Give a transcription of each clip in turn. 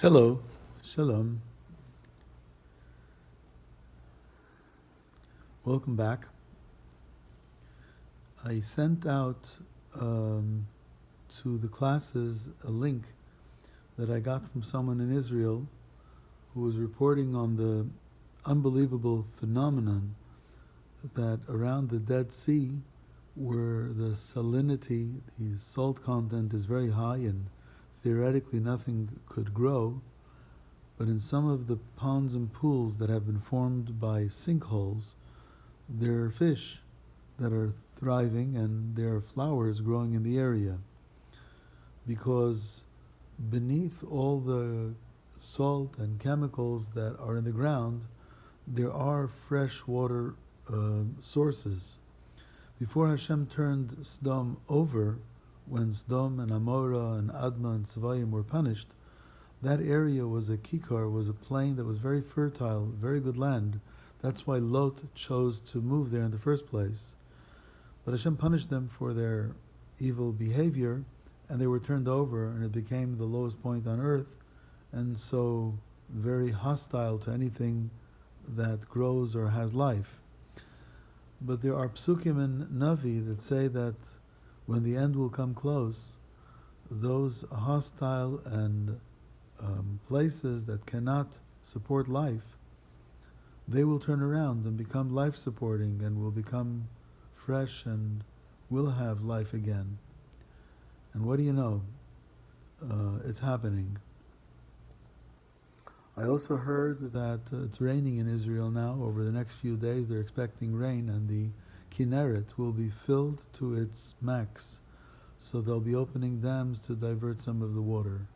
Hello, Shalom. Welcome back. I sent out to the classes a link that I got from someone in Israel who was reporting on the unbelievable phenomenon that around the Dead Sea, where the salinity, the salt content is very high and theoretically nothing could grow, but in some of the ponds and pools that have been formed by sinkholes, there are fish that are thriving and there are flowers growing in the area, because beneath all the salt and chemicals that are in the ground, there are fresh water sources. Before Hashem turned Sdom over, when Sdom and Amorah and Admah and Tzvayim were punished, that area was a kikar, was a plain that was very fertile, very good land. That's why Lot chose to move there in the first place. But Hashem punished them for their evil behavior, and they were turned over, and it became the lowest point on earth, and so very hostile to anything that grows or has life. But there are psukim in Navi that say that when the end will come close, those hostile and places that cannot support life, they will turn around and become life-supporting and will become fresh and will have life again. And what do you know? It's happening. I also heard that it's raining in Israel now. Over the next few days they're expecting rain, and the Kinneret will be filled to its max. So they'll be opening dams to divert some of the water.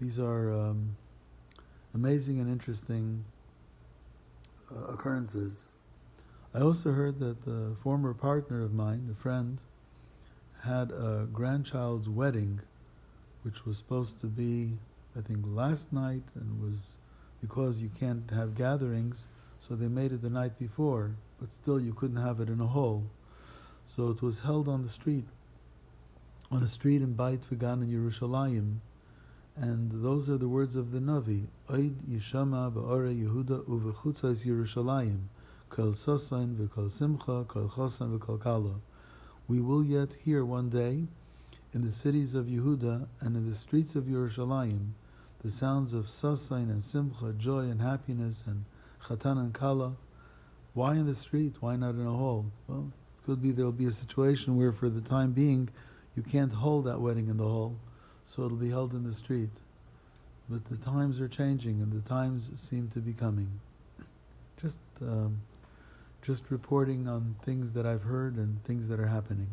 These are amazing and interesting occurrences. I also heard that a former partner of mine, a friend, had a grandchild's wedding, which was supposed to be, I think, last night, and was, because you can't have gatherings, so they made it the night before, but still you couldn't have it in a hall. So it was held on the street, on a street in Beit Vegan in Yerushalayim, and those are the words of the Navi: Oid Yishama Ba'ore Yehuda Uvechutzas Yerushalayim, Kol Sosain V'Kol Simcha, Kol Chosan V'Kol Kala. We will yet hear one day, in the cities of Yehuda and in the streets of Yerushalayim, the sounds of Sosain and Simcha, joy and happiness, and Chatan and Kala. Why in the street? Why not in a hall? Well, it could be there will be a situation where for the time being you can't hold that wedding in the hall, so it'll be held in the street. But the times are changing, and the times seem to be coming. Just reporting on things that I've heard and things that are happening.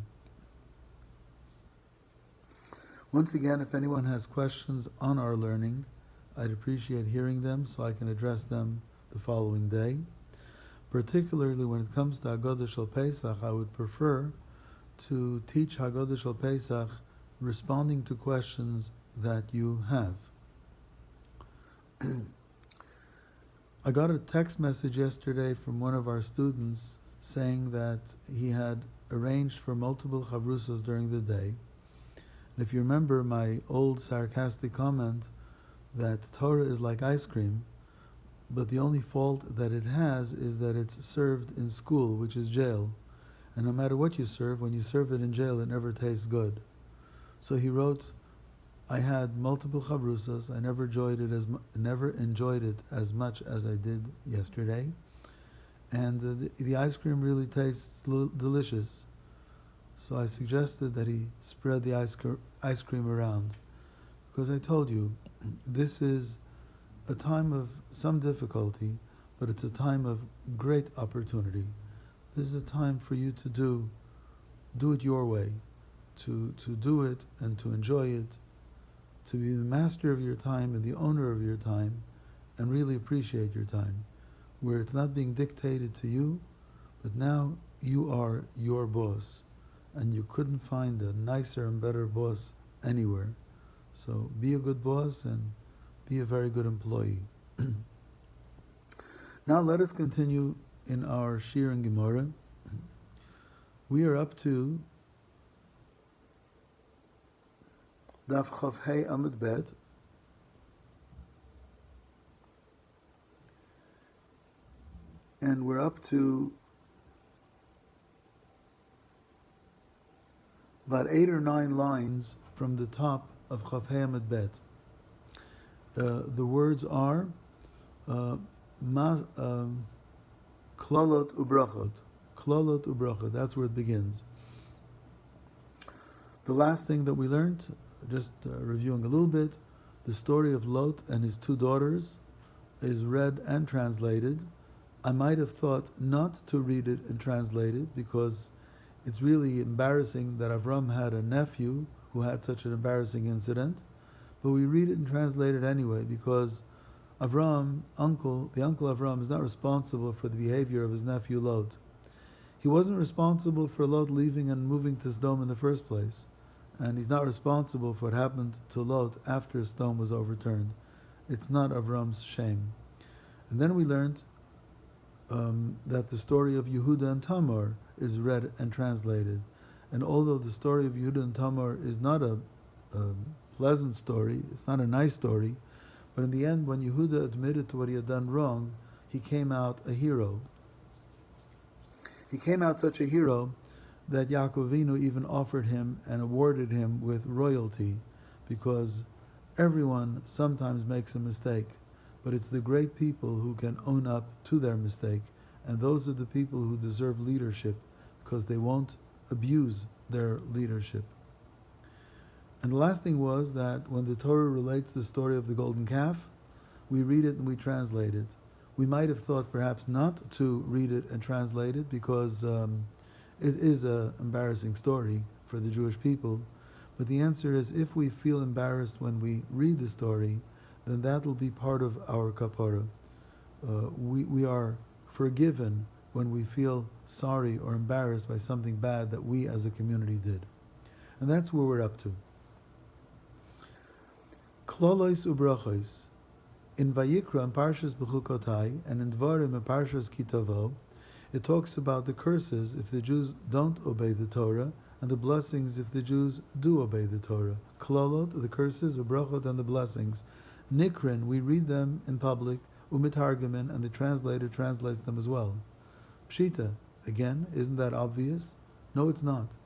Once again, if anyone has questions on our learning, I'd appreciate hearing them so I can address them the following day. Particularly when it comes to Haggadah Shel Pesach, I would prefer to teach Haggadah Shel Pesach responding to questions that you have. I got a text message yesterday from one of our students saying that he had arranged for multiple chavrusas during the day. And if you remember my old sarcastic comment that Torah is like ice cream, but the only fault that it has is that it's served in school, which is jail. And no matter what you serve, when you serve it in jail, it never tastes good. So he wrote, I had multiple chavrusas. I never enjoyed it as much as I did yesterday, and the ice cream really tastes delicious. So I suggested that he spread the ice cream around, because I told you, this is a time of some difficulty, but it's a time of great opportunity. This is a time for you to do it your way, to do it and to enjoy it, to be the master of your time and the owner of your time, and really appreciate your time, where it's not being dictated to you, but now you are your boss, and you couldn't find a nicer and better boss anywhere. So be a good boss and be a very good employee. Now let us continue in our Shir and Gemara. We are up to Daf Chav Hey Amud Bet, and we're up to about 8 or 9 lines from the top of Chaf Hei Amud Bet. The words are Klalot Ubrachot. Klalot Ubrachot, that's where it begins. The last thing that we learned, just reviewing a little bit, the story of Lot and his 2 daughters is read and translated. I might have thought not to read it and translate it because it's really embarrassing that Avram had a nephew who had such an embarrassing incident, but we read it and translate it anyway because Avram, the uncle Avram, is not responsible for the behavior of his nephew Lot. He wasn't responsible for Lot leaving and moving to Sodom in the first place, and he's not responsible for what happened to Lot after Sodom was overturned. It's not Avram's shame. And then we learned that the story of Yehuda and Tamar is read and translated. And although the story of Yehuda and Tamar is not a pleasant story, it's not a nice story, but in the end, when Yehuda admitted to what he had done wrong, he came out a hero. He came out such a hero that Yaakov Avinu even offered him and awarded him with royalty, because everyone sometimes makes a mistake, but it's the great people who can own up to their mistake, and those are the people who deserve leadership, because they won't abuse their leadership. And the last thing was that when the Torah relates the story of the golden calf, we read it and we translate it. We might have thought perhaps not to read it and translate it because it is an embarrassing story for the Jewish people. But the answer is, if we feel embarrassed when we read the story, then that will be part of our kapara. We are forgiven when we feel sorry or embarrassed by something bad that we as a community did. And that's where we're up to. Klolos ubrachos. In Vayikra and Parshas Bechukotai and in Dvarim and Parshas Kitavo, it talks about the curses if the Jews don't obey the Torah, and the blessings if the Jews do obey the Torah. Klolot, the curses, ubrachot, and the blessings. Nikrin, we read them in public, umitargamin, and the translator translates them as well. Pshita, again, isn't that obvious? No, it's not.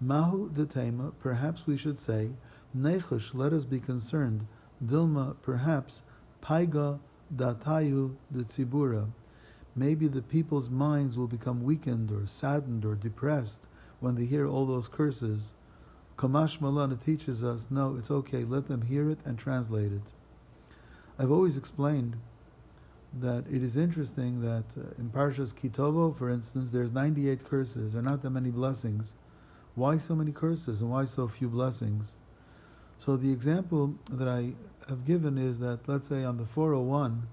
Mahu detema, perhaps we should say, nechush, let us be concerned. Dilma, perhaps, paiga datayu de tzibura. Maybe the people's minds will become weakened or saddened or depressed when they hear all those curses. Kamash Malana teaches us, no, it's okay, let them hear it and translate it. I've always explained that it is interesting that in Parshas Kitovo, for instance, there's 98 curses, there are not that many blessings. Why so many curses and why so few blessings? So the example that I have given is that, let's say on the 401,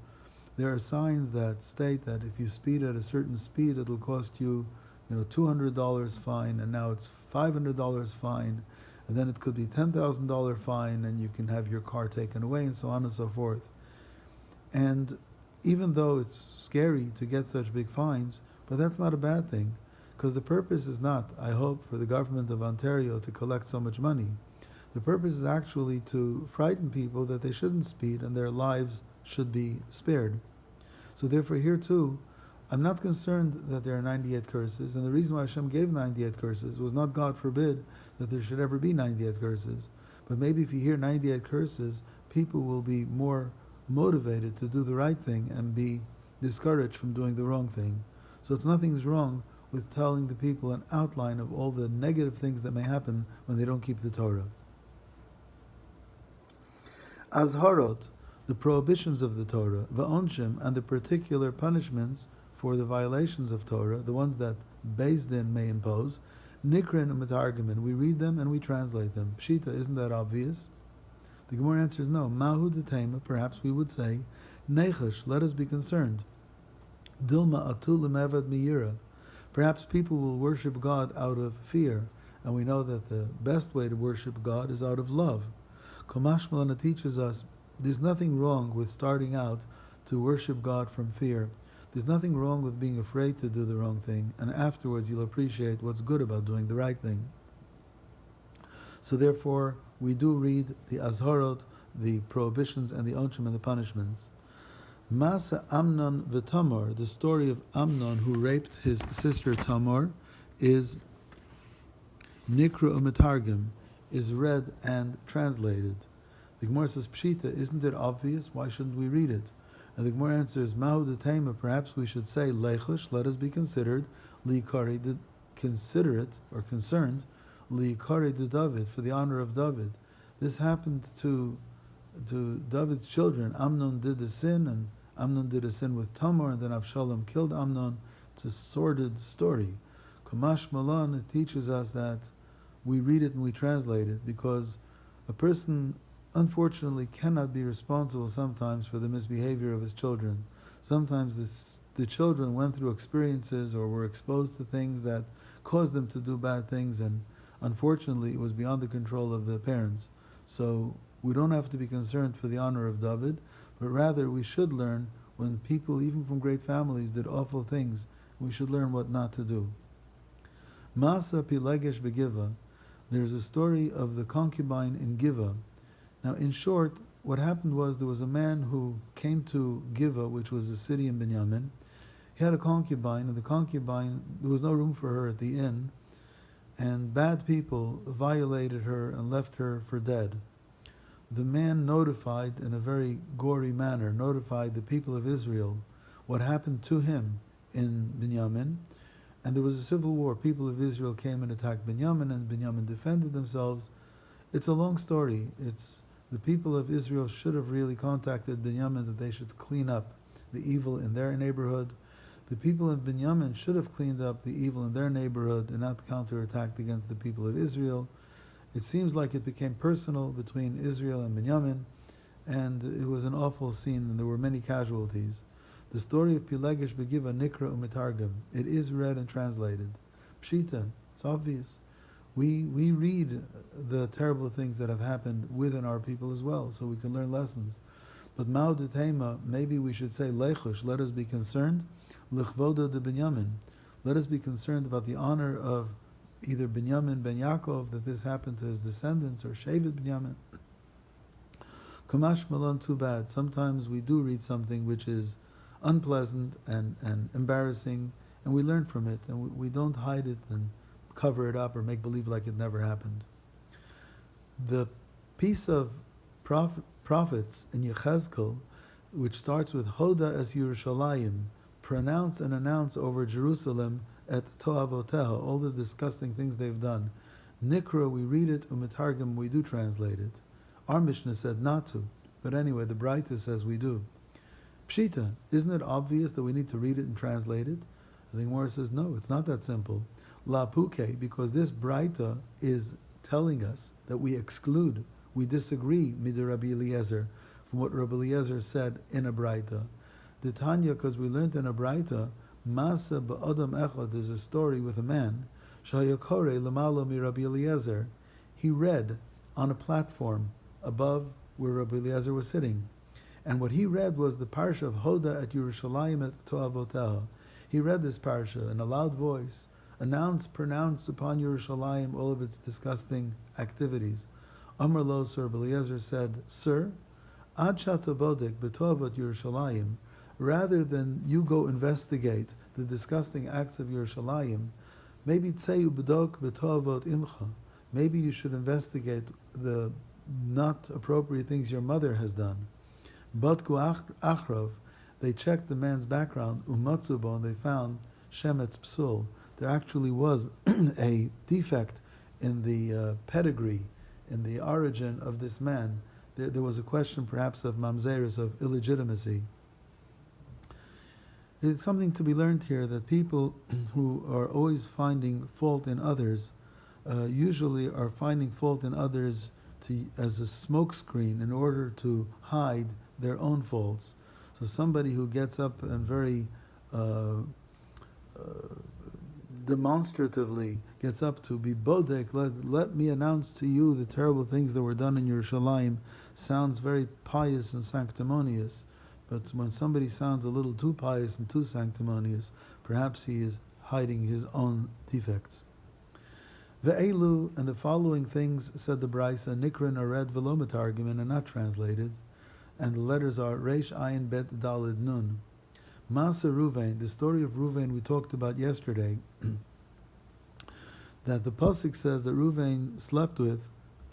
there are signs that state that if you speed at a certain speed, it'll cost you, $200 fine, and now it's $500 fine, and then it could be $10,000 fine, and you can have your car taken away, and so on and so forth. And even though it's scary to get such big fines, but that's not a bad thing, because the purpose is not, I hope, for the government of Ontario to collect so much money. The purpose is actually to frighten people that they shouldn't speed and their lives should be spared. So therefore here too, I'm not concerned that there are 98 curses, and the reason why Hashem gave 98 curses was not, God forbid, that there should ever be 98 curses. But maybe if you hear 98 curses, people will be more motivated to do the right thing and be discouraged from doing the wrong thing. So nothing's wrong with telling the people an outline of all the negative things that may happen when they don't keep the Torah. Azharot, the prohibitions of the Torah, va'onshim, and the particular punishments for the violations of Torah, the ones that Beis Din may impose, nikrin and metargamin, we read them and we translate them. Pshita, isn't that obvious? The Gemara answers no. Mahu detema, perhaps we would say, nechash, let us be concerned. Dilma atu lemevad miyira, perhaps people will worship God out of fear, and we know that the best way to worship God is out of love. Komash Malana teaches us there's nothing wrong with starting out to worship God from fear. There's nothing wrong with being afraid to do the wrong thing, and afterwards you'll appreciate what's good about doing the right thing. So therefore, we do read the azharot, the prohibitions, and the onshim and the punishments. Masa Amnon v'Tamar, the story of Amnon who raped his sister Tamar, is Nikra u'Metargim, is read and translated. The Gemara says, Pshita, isn't it obvious? Why shouldn't we read it? And the Gemara answers, Mahu detema, perhaps we should say, Lechush, let us be considered, Liikari, considerate or concerned, Liikari de David, for the honor of David. This happened to David's children. Amnon did the sin, and Amnon did a sin with Tamar, and then Avshalom killed Amnon. It's a sordid story. Kamash Malan, it teaches us that we read it and we translate it, because a person unfortunately cannot be responsible sometimes for the misbehavior of his children. Sometimes the children went through experiences or were exposed to things that caused them to do bad things, and unfortunately it was beyond the control of the parents. So we don't have to be concerned for the honor of David, but rather we should learn when people, even from great families, did awful things, we should learn what not to do. Masa Pilegesh Begiva, there's a story of the concubine in Giva. Now, in short, what happened was there was a man who came to Giva, which was a city in Binyamin. He had a concubine, and the concubine, there was no room for her at the inn, and bad people violated her and left her for dead. The man notified, in a very gory manner, notified the people of Israel what happened to him in Binyamin, and there was a civil war. People of Israel came and attacked Binyamin, and Binyamin defended themselves. It's a long story. The people of Israel should have really contacted Binyamin that they should clean up the evil in their neighborhood. The people of Binyamin should have cleaned up the evil in their neighborhood and not counterattacked against the people of Israel. It seems like it became personal between Israel and Binyamin, and it was an awful scene, and there were many casualties. The story of Pilegesh Begiva Nikra u'Metargim, it is read and translated. Pshita, it's obvious. We read the terrible things that have happened within our people as well, so we can learn lessons. But Ma'u Detema, maybe we should say Lechush, let us be concerned, Lichvoda de Binyamin, let us be concerned about the honor of either Binyamin ben Yaakov, that this happened to his descendants, or Shevet Binyamin. Kamash Malan, too bad. Sometimes we do read something which is unpleasant and embarrassing, and we learn from it, and we don't hide it and cover it up or make believe like it never happened. The piece of prophets in Yechezkel, which starts with Hoda es Yerushalayim, pronounce and announce over Jerusalem at Toavoteha, all the disgusting things they've done. Nikra, we read it, u'Metargim, we do translate it. Our Mishnah said not to, but anyway, the Braita says we do. Pshita, isn't it obvious that we need to read it and translate it? The Gemara says no, it's not that simple. La Puke, because this Braita is telling us that we exclude, we disagree, Midir Rabbi Eliezer, from what Rabbi Eliezer said in a Braita. The Tanya, because we learned in a Braita, Masa ba'adam echad, there's a story with a man, Shayakore lamalo mi Rabbi Eliezer, he read on a platform above where Rabbi Eliezer was sitting. And what he read was the parsha of Hoda at Yerushalayim at Toavoteha. He read this parsha in a loud voice, pronounced upon Yerushalayim all of its disgusting activities. Amar lo, Sir Rabbi Eliezer said, Sir, ad shatabodek betovot Yerushalayim, rather than you go investigate the disgusting acts of Yerushalayim, maybe tseyu bedok betovot imcha, maybe you should investigate the not appropriate things your mother has done. Batku achrov, they checked the man's background, umatzubo, and they found shemetz psul. There actually was a defect in the pedigree, in the origin of this man. There was a question perhaps of mamzeris, of illegitimacy. It's something to be learned here that people who are always finding fault in others usually are finding fault in others as a smokescreen in order to hide their own faults. So somebody who gets up and very demonstratively gets up to be bodek, let me announce to you the terrible things that were done in Yerushalayim, sounds very pious and sanctimonious. But when somebody sounds a little too pious and too sanctimonious, perhaps he is hiding his own defects. Ve'elu, and the following things, said the Braisa, Nikrin are read v'lo metargim, and are not translated. and the letters are Reish Ayin Bet Dalid Nun. Masa Ruvain, the story of Ruvain we talked about yesterday, that the pasuk says that Ruvain slept with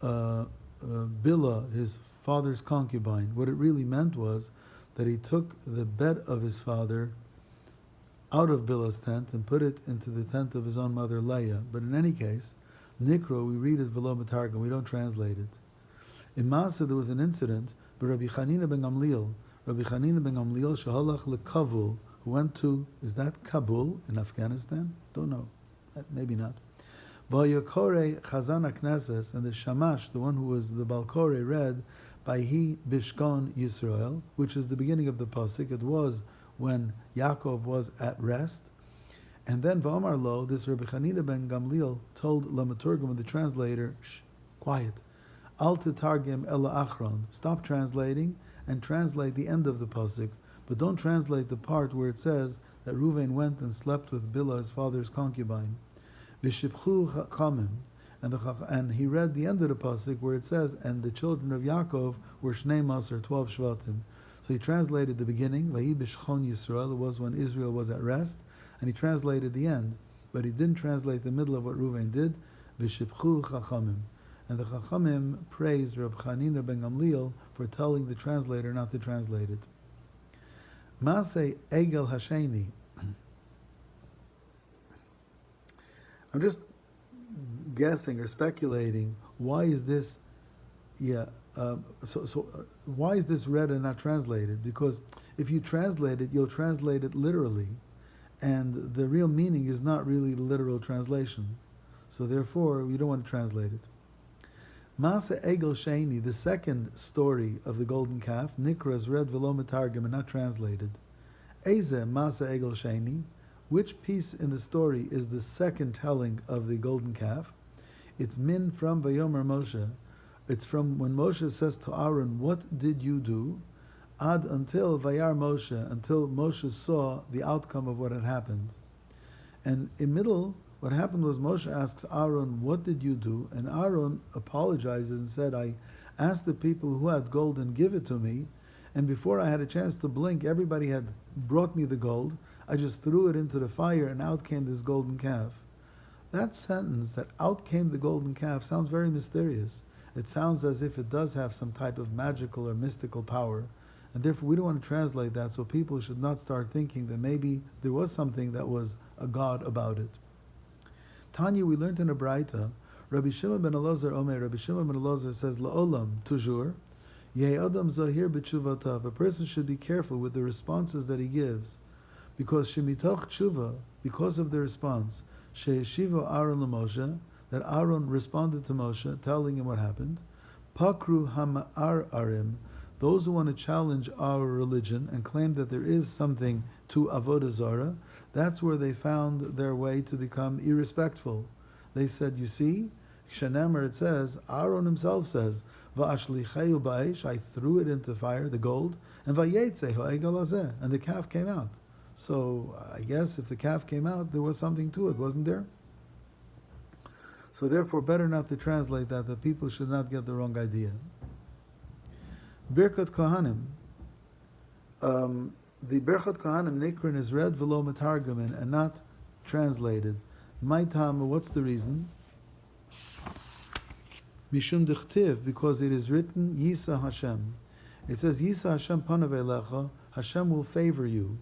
Bilhah, his father's concubine. What it really meant was that he took the bed of his father out of Bilhah's tent and put it into the tent of his own mother Leah. But in any case, Nikro, we read it v'lo matargum, we don't translate it. In Masa there was an incident, but Rabbi Chanina ben Gamliel shahalach lekavul, who went to, is that Kabul in Afghanistan? Don't know, maybe not. Vayakore Chazan HaKnesses, and the Shamash, the one who was the Balkore, read by he Bishkon Yisrael, which is the beginning of the pasuk. It was when Yaakov was at rest. And then V'omar Lo, this Rabbi Chanina ben Gamliel told Lamaturgum, the translator, shh, quiet. Al tetargem ela achron. Stop translating and translate the end of the pasuk, but don't translate the part where it says that Reuven went and slept with Bilhah, his father's concubine. V'shipchu chamim. And he read the end of the pasuk where it says, and the children of Yaakov were Shnei Masar, 12 Shvatim. So he translated the beginning, Vahi b'shchon Yisrael, it was when Israel was at rest, and he translated the end, but he didn't translate the middle of what Reuven did, V'shipchu chachamim. And the chachamim praised Reb Chanina ben Gamliel for telling the translator not to translate it. Masei Egel Hasheni. I'm just guessing or speculating, why is this why is this read and not translated? Because if you translate it, you'll translate it literally, and the real meaning is not really the literal translation. So therefore, we don't want to translate it. Masa Egel Sheni, the second story of the golden calf, Nikra is read v'lo metargem and not translated. Eze Masa Egel Sheni, which piece in the story is the second telling of the golden calf? It's min from Vayomer Moshe. It's from when Moshe says to Aaron, what did you do? Ad until Vayar Moshe, until Moshe saw the outcome of what had happened. And in middle, what happened was Moshe asks Aaron, what did you do? And Aaron apologizes and said, I asked the people who had gold and give it to me, and before I had a chance to blink, everybody had brought me the gold. I just threw it into the fire and out came this golden calf. That sentence, that out came the golden calf, sounds very mysterious. It sounds as if it does have some type of magical or mystical power. And therefore we don't want to translate that, so people should not start thinking that maybe there was something that was a god about it. Tanya, we learned in a Braita, Rabbi Shimon ben Elazar Omer, Rabbi Shimon ben Elazar says, La'olam, toujours, Yeh Adam Zahir b'tshuvatav, a person should be careful with the responses that he gives, because Shemitoch tshuva, because of the response, She'eshiva Aaron l'Moshe, that Aaron responded to Moshe, telling him what happened, Pakru hama'ar arim, those who want to challenge our religion and claim that there is something to Avodah Zarah, that's where they found their way to become irrespectful. They said, you see, Kshanemer, it says, Aaron himself says, Va'ashlichehu ba'esh, I threw it into fire, the gold, and va'yetze ha'egel hazeh, and the calf came out. So I guess if the calf came out, there was something to it, wasn't there? So therefore, better not to translate that people should not get the wrong idea. Birkat Kohanim. The Birkat Kohanim Nikrin is read v'lo metargamin and not translated. My time, what's the reason? Mishum dechtiv, because it is written Yisa Hashem. It says Yisa Hashem panav elecha, Hashem will favor you.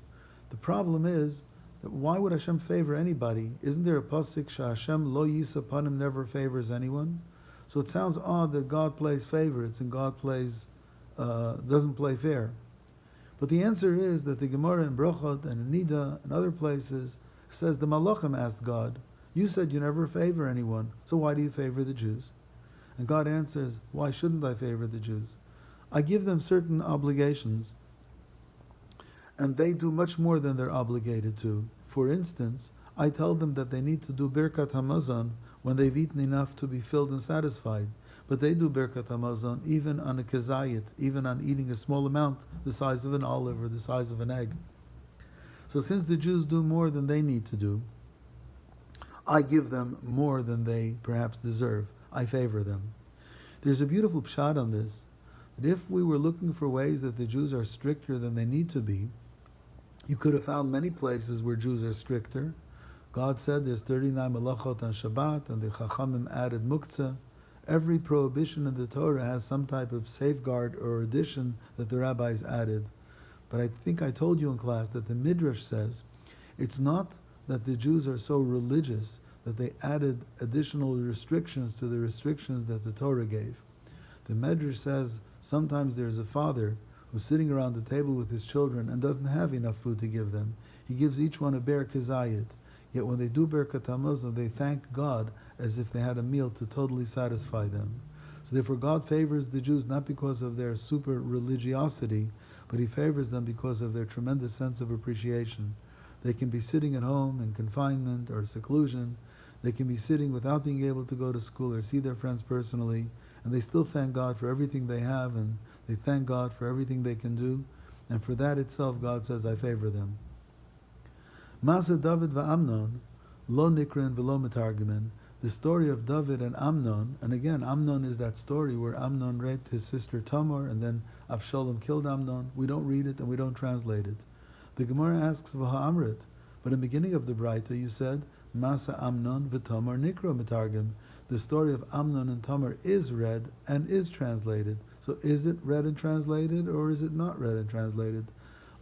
The problem is that why would Hashem favor anybody? Isn't there a pasuk Hashem lo Yisa panim, never favors anyone? So it sounds odd that God plays favorites and God plays doesn't play fair. But the answer is that the Gemara in Brachot and in Nida and other places says the Malachim asked God, you said you never favor anyone, so why do you favor the Jews? And God answers, why shouldn't I favor the Jews? I give them certain obligations, and they do much more than they're obligated to. For instance, I tell them that they need to do Birkat Hamazon when they've eaten enough to be filled and satisfied. But they do Birkat Hamazon even on a kezayit, even on eating a small amount, the size of an olive or the size of an egg. So since the Jews do more than they need to do, I give them more than they perhaps deserve. I favor them. There's a beautiful pshat on this. that if we were looking for ways that the Jews are stricter than they need to be, you could have found many places where Jews are stricter. God said there's 39 malachot on Shabbat, and the Chachamim added muktzah. Every prohibition in the Torah has some type of safeguard or addition that the rabbis added. But I think I told you in class that the Midrash says it's not that the Jews are so religious that they added additional restrictions to the restrictions that the Torah gave. The Midrash says sometimes there's a father who's sitting around the table with his children and doesn't have enough food to give them. He gives each one a ber kazayit. Yet when they do Birkat HaMazon, they thank God as if they had a meal to totally satisfy them. So therefore God favors the Jews not because of their super religiosity, but He favors them because of their tremendous sense of appreciation. They can be sitting at home in confinement or seclusion. They can be sitting without being able to go to school or see their friends personally, and they still thank God for everything they have, and they thank God for everything they can do. And for that itself, God says, I favor them. Masa David va'Amnon, lo nikrin v'lo metargimin. The story of David and Amnon, and again, Amnon is that story where Amnon raped his sister Tamar, and then Avshalom killed Amnon. We don't read it and we don't translate it. The Gemara asks v'ha'amrit, but in the beginning of the Braita you said, Masa Amnon v'Tamar nikro metargim. The story of Amnon and Tamar is read and is translated. So is it read and translated, or is it not read and translated?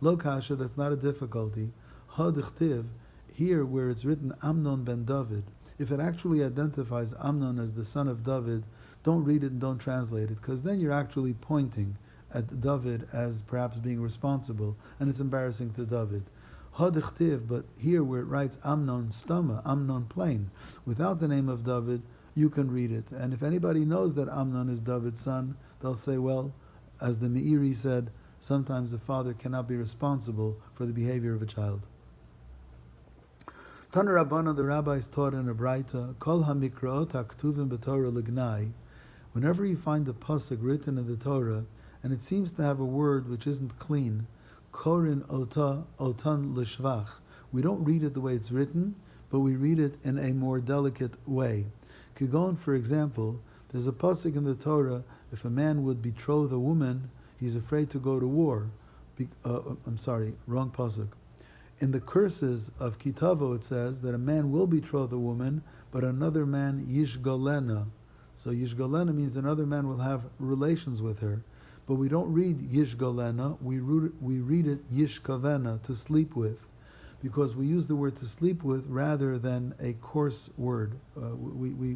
Lo kasha, that's not a difficulty. Hadichtiv, here where it's written Amnon ben David, if it actually identifies Amnon as the son of David, don't read it and don't translate it, because then you're actually pointing at David as perhaps being responsible, and it's embarrassing to David. Hadichtiv, but here where it writes Amnon stama, Amnon plain, without the name of David, you can read it. And if anybody knows that Amnon is David's son, they'll say, well, as the Meiri said, sometimes the father cannot be responsible for the behavior of a child. Tana Rabbana, the rabbis taught in a Braita, Kol HaMikraot HaKtuvim B'Torah L'Gnai. Whenever you find a pasuk written in the Torah, and it seems to have a word which isn't clean, Korin Ota Otan L'Shvach. We don't read it the way it's written, but we read it in a more delicate way. Kigon, for example, there's a pasuk in the Torah, if a man would betroth a woman, he's afraid to go to war. Wrong pasuk. In the curses of Kitavo, it says that a man will betroth a woman, but another man yishgalena. So yishgalena means another man will have relations with her. But we don't read yishgalena, we read it yishkavena, to sleep with, because we use the word to sleep with rather than a coarse word. We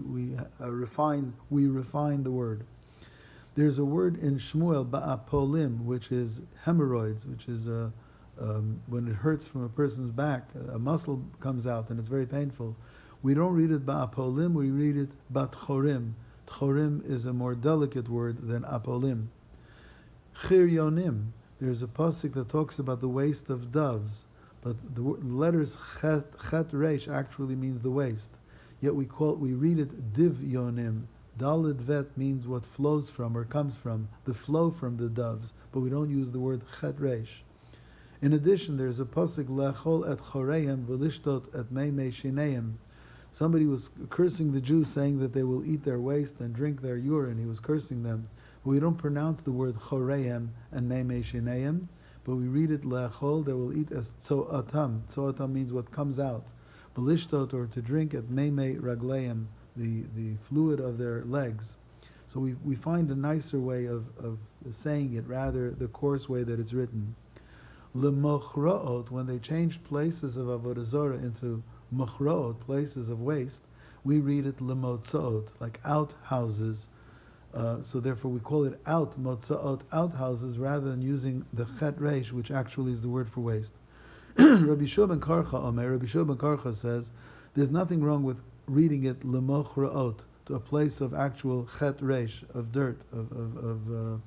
refine the word. There's a word in Shmuel, ba'apolim, which is hemorrhoids, which is when it hurts from a person's back, a muscle comes out and it's very painful. We don't read it ba'apolim, we read it bat-chorim. Tchorim is a more delicate word than apolim. Chiryonim, there's a pasuk that talks about the waist of doves, but the letters chet reish actually means the waist. Yet we read it divyonim. Daled vet means what flows from or comes from, the flow from the doves, but we don't use the word chet reish. In addition, there's a pasuk lechol et choreihem v'lishtot et meimei shineim. Somebody was cursing the Jews, saying that they will eat their waste and drink their urine. He was cursing them. We don't pronounce the word choreihem and meimei shineim, but we read it lechol. They will eat as tzoatam. Tzoatam means what comes out. V'lishtot, or to drink, at meimei ragleim, the fluid of their legs. So we find a nicer way of saying it, rather the coarse way that it's written. L'mochroot, when they changed places of avodah zarah into mochroot, places of waste, we read it l'motzaot, like outhouses. So therefore we call it motzaot, outhouses, rather than using the chet reish, which actually is the word for waste. Rabbi Shua ben Karcha says there's nothing wrong with reading it l'mochroot, to a place of actual chet reish, of dirt, of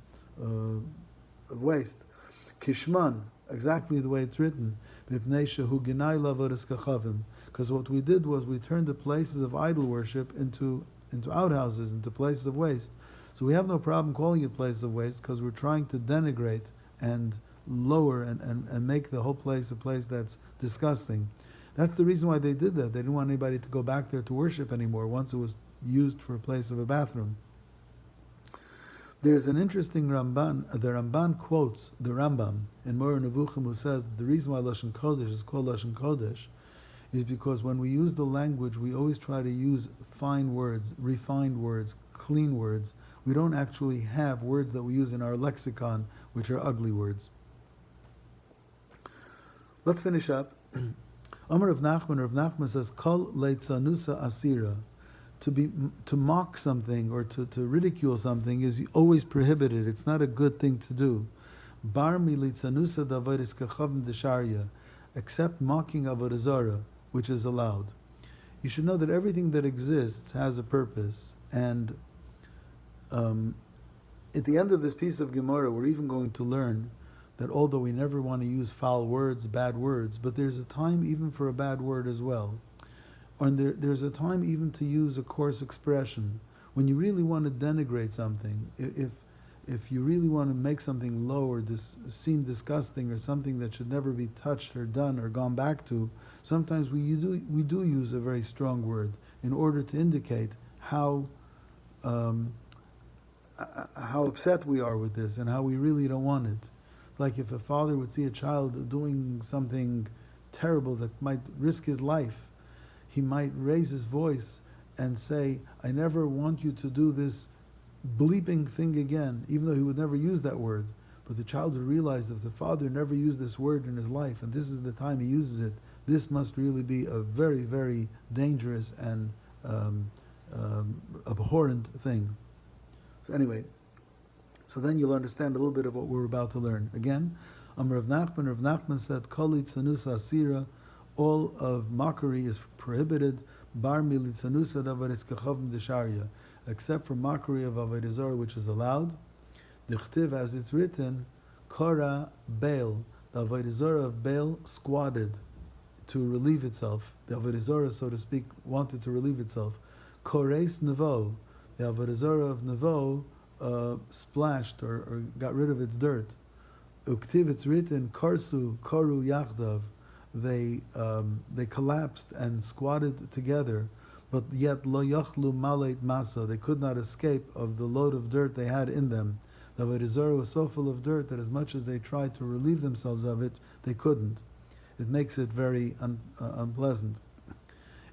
waste. Kishman, exactly the way it's written, because what we did was we turned the places of idol worship into outhouses, into places of waste. So we have no problem calling it places of waste, because we're trying to denigrate and lower and make the whole place a place that's disgusting. That's the reason why they did that. They didn't want anybody to go back there to worship anymore once it was used for a place of a bathroom. There's an interesting Ramban. The Ramban quotes the Rambam in Moreh Nevuchim, who says the reason why Lashon Kodesh is called Lashon Kodesh is because when we use the language, we always try to use fine words, refined words, clean words. We don't actually have words that we use in our lexicon, which are ugly words. Let's finish up. Amar Rav Nachman says, Kol leitzanusa asira. To mock something or to ridicule something is always prohibited. It's not a good thing to do. Bar militzanusa davaris kachavim desharya, except mocking avodah zarah, which is allowed. You should know that everything that exists has a purpose, and at the end of this piece of Gemara, we're even going to learn that although we never want to use foul words, bad words, but there's a time even for a bad word as well. Or there's a time even to use a coarse expression. When you really want to denigrate something, if you really want to make something low or seem disgusting or something that should never be touched or done or gone back to, sometimes we do use a very strong word in order to indicate how upset we are with this and how we really don't want it. It's like if a father would see a child doing something terrible that might risk his life, he might raise his voice and say, I never want you to do this bleeping thing again, even though he would never use that word. But the child would realize that if the father never used this word in his life, and this is the time he uses it, this must really be a very, very dangerous and abhorrent thing. So anyway, so then you'll understand a little bit of what we're about to learn. Again, Rav Nachman said, Kol litzanusa asira, all of mockery is prohibited, bar militzanusa davaris kachavim desharya, except for mockery of avodah zarah, which is allowed. Dichtiv, as it's written, Kora Baal, the avodah zarah of Baal squatted to relieve itself. The avodah zarah, so to speak, wanted to relieve itself. Kores Nevo, the avodah zarah of Nevo splashed or got rid of its dirt. Uktiv, it's written, Karsu Koru Yachdav, they collapsed and squatted together, but yet lo yachlu maleit masa, they could not escape of the load of dirt they had in them. The avodah zarah was so full of dirt that as much as they tried to relieve themselves of it, they couldn't. It makes it very unpleasant.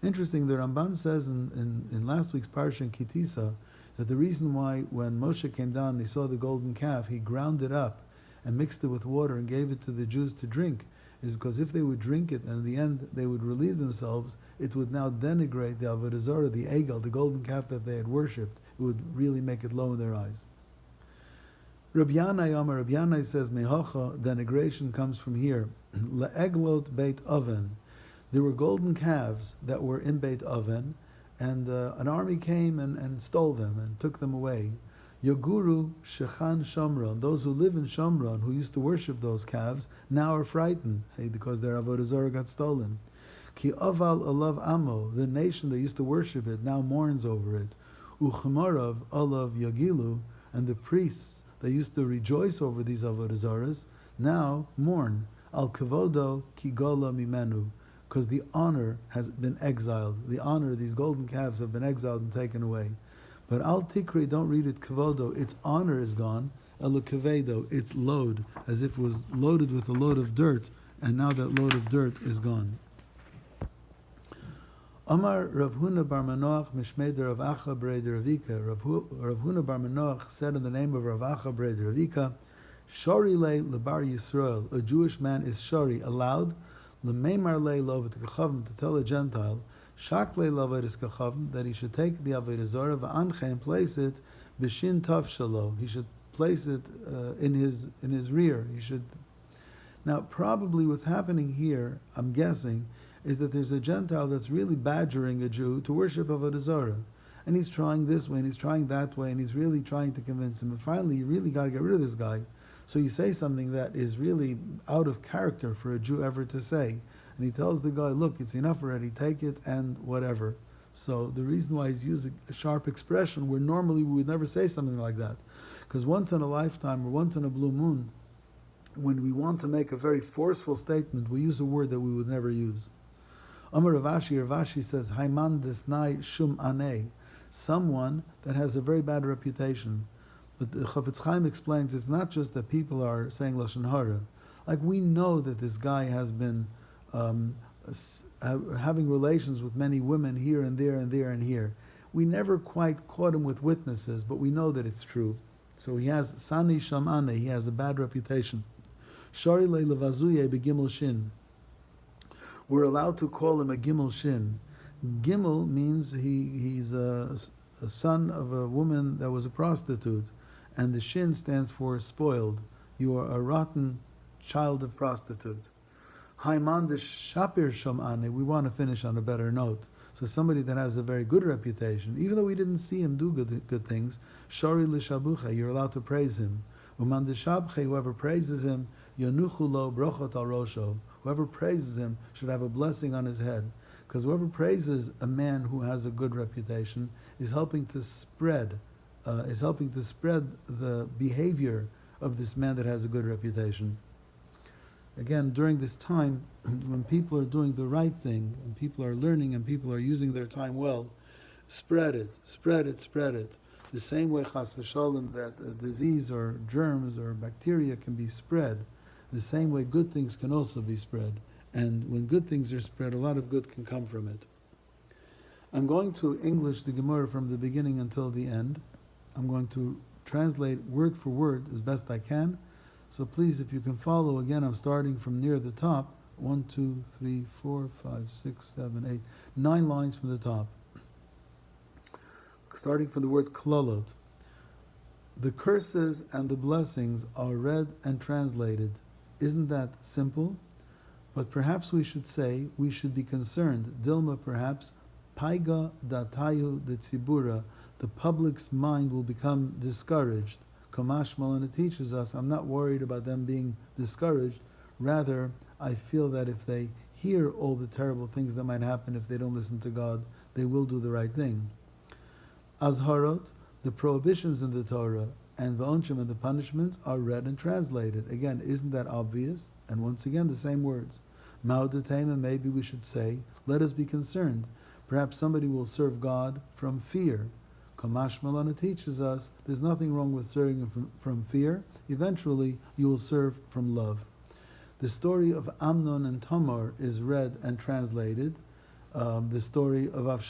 Interesting, the Ramban says in last week's parsha in Kitisa that the reason why when Moshe came down and he saw the golden calf, he ground it up and mixed it with water and gave it to the Jews to drink, is because if they would drink it and in the end they would relieve themselves, it would now denigrate the avodah zarah, the egel, the golden calf that they had worshipped. It would really make it low in their eyes. Rabbi Yanai says, Mehocha, denigration comes from here. Le'eglot beit oven. There were golden calves that were in Beit Oven, and an army came and stole them and took them away. Yoguru Shechan Shomron, those who live in Shomron, who used to worship those calves, now are frightened, because their avodah zarah got stolen. Ki Aval Alav Amo, the nation that used to worship it, now mourns over it. Uchemarav Alav Yagilu, and the priests that used to rejoice over these avodah zarahs, now mourn. Al Kavodo Ki Gola Mimenu, because the honor has been exiled. The honor, these golden calves have been exiled and taken away. But Al Tikri, don't read it Kavodo, its honor is gone. El Kavedo, its load, as if it was loaded with a load of dirt, and now that load of dirt is gone. Amar Rav Huna bar Manoach Mishmeder Rav Acha Breder Ravika. Rav Huna bar Manoach said in the name of Rav Acha Breder Ravika, Shari le lebar Yisrael, a Jewish man is shari, allowed, lemeimar le lovat kachavim, to tell a Gentile, shak le lovat kachavim, that he should take the avodah zarah va'anche and place it b'shin tav shalo. He should place it in his rear. He should. Now, probably what's happening here, I'm guessing, is that there's a Gentile that's really badgering a Jew to worship avodah zarah, and he's trying this way and he's trying that way, and he's really trying to convince him. And finally, you really got to get rid of this guy. So you say something that is really out of character for a Jew ever to say. And he tells the guy, look, it's enough already, take it and whatever. So the reason why he's using a sharp expression where normally we would never say something like that. Because once in a lifetime or once in a blue moon, when we want to make a very forceful statement, we use a word that we would never use. Amar Ravashi, Ravashi says, Haiman desnai shum anei, someone that has a very bad reputation. But the Chafetz Chaim explains it's not just that people are saying Lashon Hara. Like we know that this guy has been having relations with many women here and there and there and here. We never quite caught him with witnesses, but we know that it's true. So he has Sani Shamane, he has a bad reputation. Shari Le Levazuye Begimel Shin. We're allowed to call him a Gimel Shin. Gimel means he's a son of a woman that was a prostitute, and the Shin stands for spoiled. You are a rotten child of prostitute. Haiman de Shapir Shamane, we want to finish on a better note. So somebody that has a very good reputation, even though we didn't see him do good things, Shari Lishabuche, you're allowed to praise him. Uman de Shabche, whoever praises him, Yonuchulo Brochot al Rosho, whoever praises him should have a blessing on his head. Because whoever praises a man who has a good reputation is helping to spread the behavior of this man that has a good reputation. Again, during this time, when people are doing the right thing, and people are learning, and people are using their time well, spread it. The same way, chas v'shalom, that a disease or germs or bacteria can be spread, the same way good things can also be spread. And when good things are spread, a lot of good can come from it. I'm going to English the Gemara from the beginning until the end. I'm going to translate word for word as best I can. So please, if you can follow, again, I'm starting from near the top. 1, 2, 3, 4, 5, 6, 7, 8, 9 lines from the top. Starting from the word klalot. The curses and the blessings are read and translated. Isn't that simple? But perhaps we should say, we should be concerned. Dilma, perhaps, paiga datayu de tzibura, the public's mind will become discouraged. Kamashmal, and it teaches us, I'm not worried about them being discouraged. Rather, I feel that if they hear all the terrible things that might happen if they don't listen to God, they will do the right thing. Azharot, the prohibitions in the Torah, and V'onshim, and the punishments, are read and translated. Again, isn't that obvious? And once again, the same words. Ma'odetema, maybe we should say, let us be concerned. Perhaps somebody will serve God from fear. Kamash Malana teaches us there's nothing wrong with serving from fear. Eventually, you will serve from love. The story of Amnon and Tamar is read and translated. The story of Avshalom